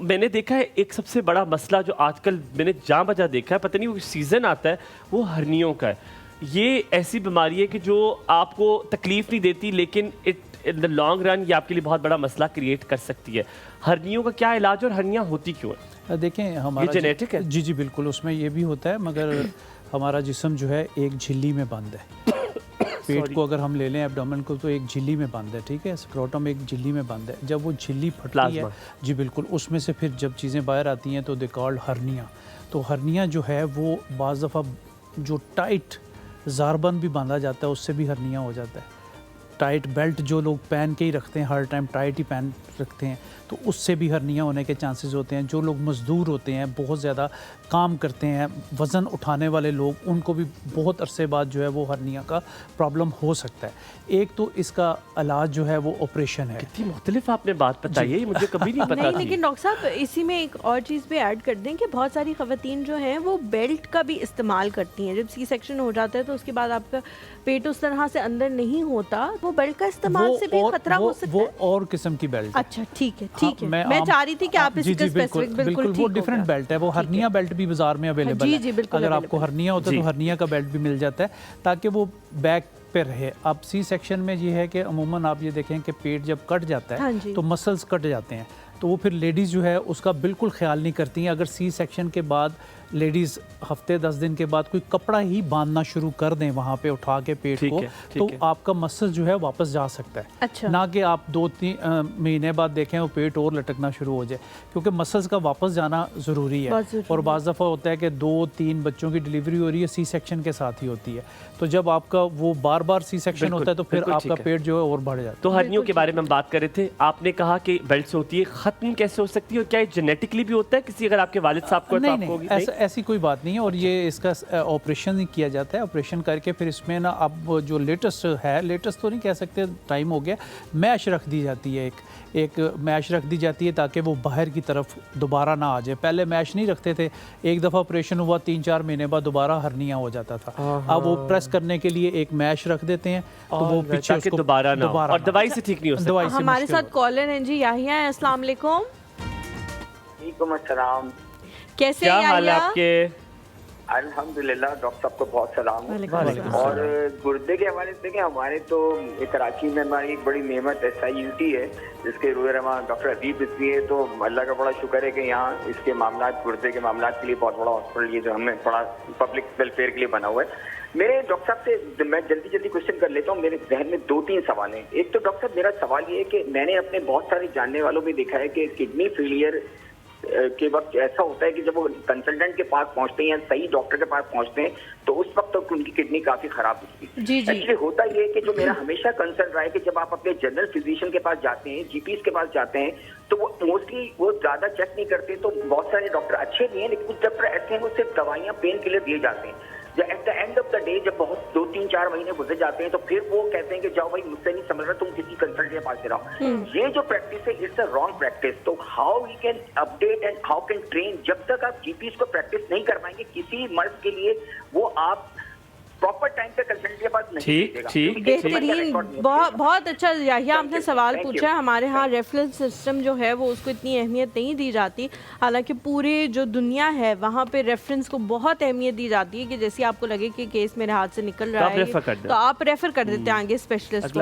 मैंने देखा है एक सबसे बड़ा मसला जो आजकल मैंने जहाँ बजा देखा है, पता नहीं वो सीज़न आता है, वो हर्नियों का है। ये ऐसी बीमारी है कि जो आपको तकलीफ नहीं देती, लेकिन इन द लॉन्ग रन ये आपके लिए बहुत बड़ा मसला क्रिएट कर सकती है। हर्नियों का क्या इलाज और हर्नियाँ होती क्यों है? देखें, हमारा जेनेटिक है। जी बिल्कुल, उसमें ये भी होता है, मगर हमारा जिस्म जो है एक झिल्ली में बंद है। पेट को अगर हम ले लें, एब्डोमेन को, तो एक झिल्ली में बंद है, ठीक है। स्क्रोटम एक झिल्ली में बंद है। जब वो झिल्ली फटती है, जी बिल्कुल, उसमें से फिर जब चीज़ें बाहर आती हैं तो दे कॉल्ड हर्निया। तो हर्निया जो है वो बाज़ दफ़ा जो टाइट ज़ारबंद भी बांधा जाता है उससे भी हर्निया हो जाता है। टाइट बेल्ट जो लोग पहन के ही रखते हैं, हर टाइम टाइट ही पहन रखते हैं, तो उससे भी हर्निया होने के चांसेस होते हैं। जो लोग मज़दूर होते हैं, बहुत ज़्यादा काम करते हैं, वज़न उठाने वाले लोग, उनको भी बहुत अरसे बाद जो है वो हर्निया का प्रॉब्लम हो सकता है। एक तो इसका इलाज जो है वो ऑपरेशन है। कितनी मुख्तलिफ आपने बात बताई है, ये मुझे कभी नहीं पता नहीं, थी। लेकिन डॉक्टर साहब इसी में एक और चीज़ भी ऐड कर दें कि बहुत सारी ख़वातीन जो हैं वो बेल्ट का भी इस्तेमाल करती हैं। जब सी सेक्शन हो जाता है तो उसके बाद आपका पेट उस तरह से अंदर नहीं होता, वो बेल्ट का इस्तेमाल से भी खतरा हो सकता है। वो और किस्म की बेल्ट। अच्छा, ठीक है, ठीक है। मैं चाह रही थी कि आप इसका स्पेसिफिक बिल्कुल वो डिफरेंट बेल्ट है। वो हर्निया बेल्ट भी बाजार में अवेलेबल है। जी बिल्कुल, अगर आपको हर्निया होता है तो हर्निया का बेल्ट भी मिल जाता है, ताकि वो बैक पे रहे। अब सी सेक्शन में ये है कि अमूमन आप ये देखें कि पेट जब कट जाता है तो मसल्स कट जाते हैं, तो वो फिर लेडीज़ जो है उसका बिल्कुल ख्याल नहीं करती हैं। अगर सी सेक्शन के बाद लेडीज़ हफ्ते 10 दिन के बाद कोई कपड़ा ही बांधना शुरू कर दें वहाँ पे उठा के पेट को, तो आपका मसल जो है वापस जा सकता है। अच्छा। ना कि आप 2-3 महीने बाद देखें वो पेट और लटकना शुरू हो जाए, क्योंकि मसल्स का वापस जाना ज़रूरी है। और बाज़ दफ़ा होता है कि 2-3 बच्चों की डिलीवरी हो रही है, सी सेक्शन के साथ ही होती है, तो जब आपका वो बार बार सी सेक्शन होता है तो फिर आपका पेट जो है और बढ़ जाता है। तो हर्नियों के बारे में हम बात कर रहे थे, आपने कहा कि बेल्ट से होती है, ख़त्म कैसे हो सकती है और क्या ये जेनेटिकली भी होता है? किसी अगर आपके वालिद साहब को नहीं, ऐसी कोई बात नहीं है। और ये इसका ऑपरेशन ही किया जाता है। ऑपरेशन करके फिर इसमें ना अब जो लेटेस्ट है, लेटेस्ट तो नहीं कह सकते, टाइम हो गया, मैश रख दी जाती है, एक मैश रख दी जाती है ताकि वो बाहर की तरफ दोबारा ना आ जाए। पहले मैश नहीं रखते थे, एक दफ़ा ऑपरेशन हुआ 3-4 महीने बाद दोबारा हर्निया हो जाता था। अब वो प्रेस करने के लिए एक मैश रख देते हैं तो वो पीछे उसको दोबारा ना, और दवाई से ठीक नहीं हो सकता। हमारे साथ कॉलर हैं जी, याहिया हैं। अस्सलाम वालेकुम। वालेकुम अस्सलाम। कैसे क्या हाल है आपके? अल्हम्दुलिल्लाह, डॉक्टर साहब को बहुत सलाम। और गुर्दे के हवाले से देखें, हमारे तो कराची में हमारी एक बड़ी नेमत SIUT है, जिसके रूए रवा डॉक्टर अदीब इसलिए है, तो अल्लाह का बड़ा शुक्र है कि यहाँ इसके मामला, गुर्दे के मामला के लिए बहुत बड़ा हॉस्पिटल ये जो हमें बड़ा पब्लिक वेलफेयर के लिए बना हुआ है। मेरे डॉक्टर साहब से मैं जल्दी क्वेश्चन कर लेता हूँ। मेरे जहन में 2-3 सवाल हैं। एक तो डॉक्टर साहब, मेरा सवाल ये है कि मैंने अपने बहुत सारे जानने वालों में देखा है कि किडनी फेलियर के वक्त ऐसा होता है कि जब वो कंसल्टेंट के पास पहुंचते हैं या सही डॉक्टर के पास पहुंचते हैं तो उस वक्त तक उनकी किडनी काफी खराब होती है। एक्चुअली होता ये है कि जो मेरा हमेशा कंसर्न रहा है कि जब आप अपने जनरल फिजिशियन के पास जाते हैं, GPs के पास जाते हैं, तो वो मोस्टली वो ज्यादा चेक नहीं करते। तो बहुत सारे डॉक्टर अच्छे भी हैं, लेकिन कुछ डॉक्टर ऐसे हैं वो सिर्फ दवाइयाँ, पेन किलर दिए जाते हैं। जब at the end of the day जब बहुत 2-3-4 महीने गुजर जाते हैं तो फिर वो कहते हैं कि जाओ भाई, मुझसे नहीं समझ रहा, तुम किसी कंसल्टेंट के पास से रहो। ये जो प्रैक्टिस है, इट्स अ रॉन्ग प्रैक्टिस। तो how we can update and how can train? जब तक आप GPs को प्रैक्टिस नहीं करवाएंगे किसी मर्ज के लिए, वो आप प्रॉपर टाइम पे कंसल्टेंट के पास नहीं। ठीक, बेहतरीन, बहुत अच्छा याहिया आपने सवाल पूछा है। हमारे यहाँ रेफरेंस सिस्टम जो है वो उसको इतनी अहमियत नहीं दी जाती, हालांकि पूरे जो दुनिया है वहाँ पे रेफरेंस को बहुत अहमियत दी जाती है कि जैसे आपको लगे कि केस मेरे हाथ से निकल रहा है तो आप रेफर कर देते हैं आगे स्पेशलिस्ट को।